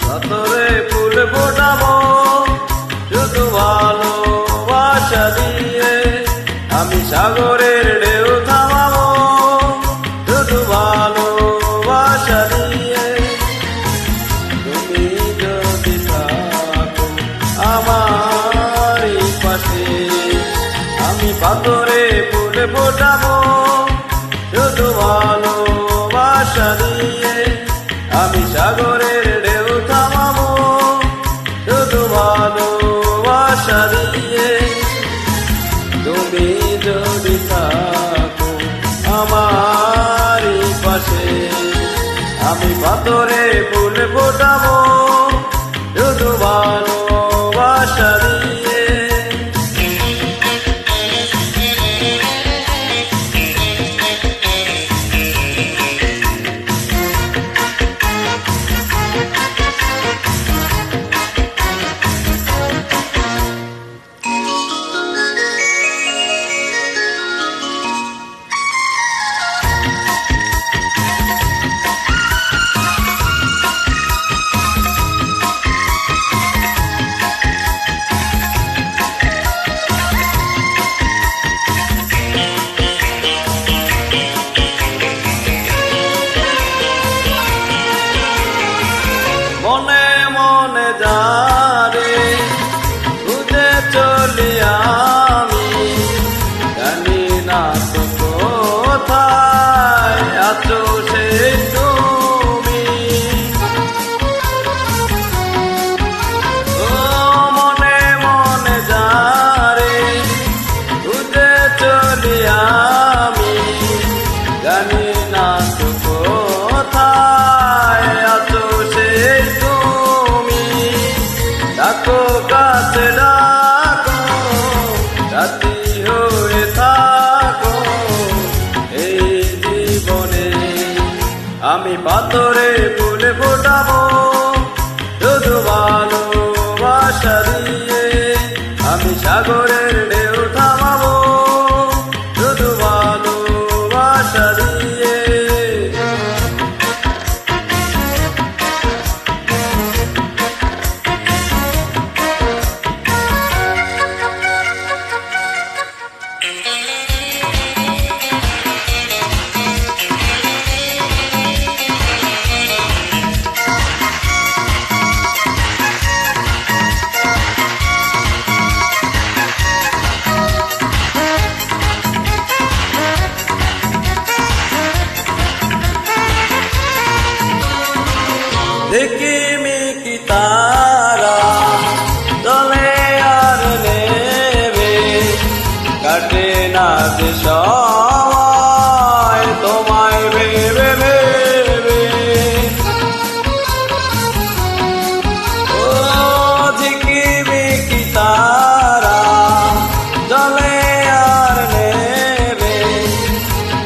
পাথরে ফুল ফোটাবো শুধু ভালোবাসা দিয়ে, আমি সাগরের ঢেউ থামাবো শুধু ভালোবাসা দিয়ে। তুমি যদি থাকো আমারই পাশে, আমি পাথরে ফুল ফোটাবো শুধু ভালোবাসা দিয়ে, আমি সাগরের ঢেউ থামাবো শুধু ভালোবাসা দিয়ে। তুমি যদি থাকো আমারই পাশে, আমি পাথরে ফুল ফোটাবো শুধু ভালোবাসা দিয়ে। মনে মনে যারে খুঁজে চলি আমি, জানি না তো কোথায় আছো সেই তুমি। ও মনে মনে যারে খুঁজে চলি আমি, জানি না তো কোথায় আছো সেই তুমি। ডাকো কাছে ডাকো, রাতি হয়ে থাকো এই জীবনে, আমি পাথরে ফুল ফোটাবো শুধু ভালোবাসা দিয়ে, আমি সাগরের ঢেউ থামাবো শুধু ভালোবাসা দিয়ে। দেখি মিকি তারা চলে আর নেবে, কাটে না যে সময় তোমায় ভেবে ভেবে। ও ঝিকি মিকি তারা চলে আর নেবে,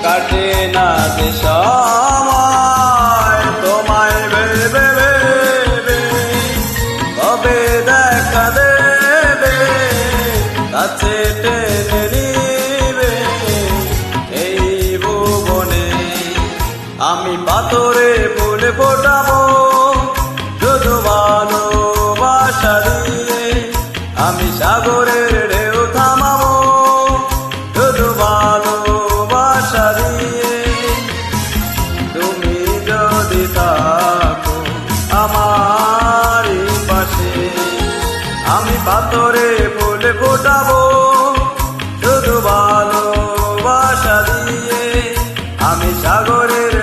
কাটে না যে সময় তোমায় ভেবে ভেবে। কবে দেখা দেবে কাছে টেনে নিবে এই ভুবনে, আমি পাথরে ফুল ফোটাবো শুধু ভালোবাসা দিয়ে, আমি সাগরের ঢেউ থামাবো শুধু ভালোবাসা দিয়ে। তুমি যদি থাকো আমারই পাশে, আমি পাথরে ফুল ফোটাবো শুধু ভালোবাসা দিয়ে, আমি সাগরের